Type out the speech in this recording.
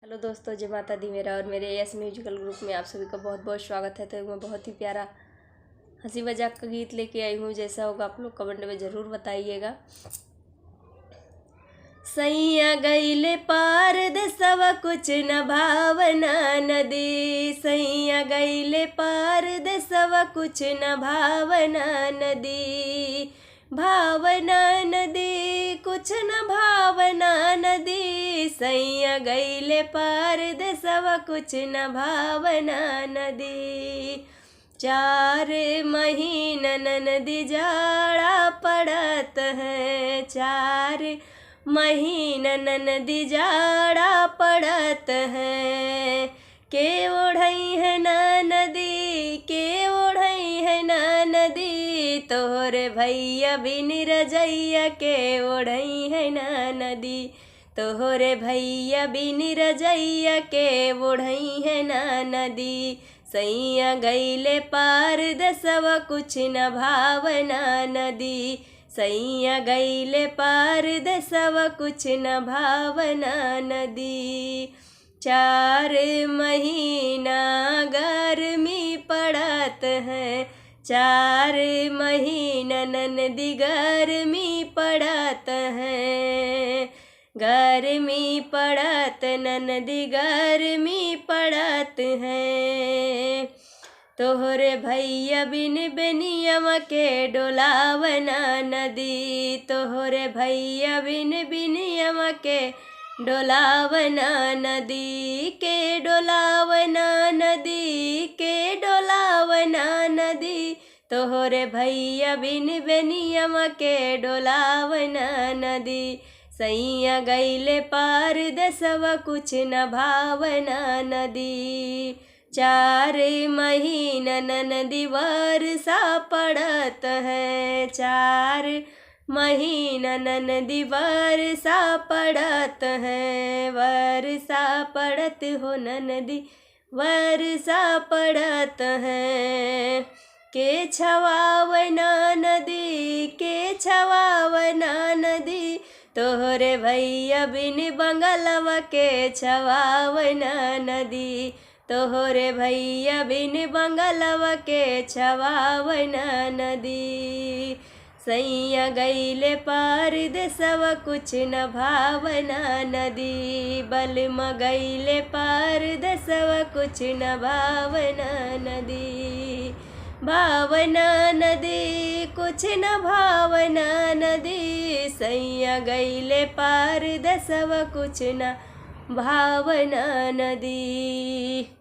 Hello दोस्तों, जय माता दी। मेरा और मेरे यस म्यूजिकल ग्रुप में आप सभी का बहुत बहुत स्वागत है। तो मैं बहुत ही प्यारा हंसी मजाक का गीत लेके आई हूँ। जैसा होगा आप लोग कमेंट में ज़रूर बताइएगा। सैया गईले पार देसवा कुछ न भावना नदी, सैया गईले पार देसवा कुछ न भावना नदी, भावना नदी कुछ न भावना नदी, सैया गईले पार देसवा कुछ न भावना नदी। 4 महीना नदी जाड़ा पड़त है, 4 महीना नदी जाड़ा पड़त है। के ओढ़ई है ना नदी, के ओढ़ई है ना नदी, तोहरे भैया बिन रजैया के ओढ़ई है ना नदी, तोहरे भैया बिन रजैया के ओढ़ई है ना नदी। सैया गईले पार देसवा कुछ न भावना नदी, सैया गईले पार देसवा कुछ न भावना नदी। 4 महीना गर्मी पड़त है, 4 महीना नदी गर्मी पड़त है, गर्मी पड़त नदी गर्मी पड़त है। तोहरे भैया बिन बेनियम के डोलावना नदी, तोहरे भैया बिन बेनियम के डोलावना नदी, के डोलावना नदी, के डोलावना नदी, तोहरे भैया बिन बेनियम के डोलावना नदी। सैया गईले पार देसवा कुछ न भावना नदी। 4 महीना नदी वर्षा पड़त है, 4 महीना नदी वर्षा पड़त है, वर्षा पड़त हो नदी वर्षा पड़त है। के छवावना नदी, के छवावना नदी, तोहरे भैया बिन बंगलवा के छवावना नदी, तोहरे भैया बिन बंगलवा के छवावना नदी। सैया गईले पार देसवा कुछ न भावना नदी, बलमा गईले पार देसवा कुछ न भावना नदी, भावना नदी कुछ न भावना नदी, सैया गईले पार देसवा कुछ न भावना नदी।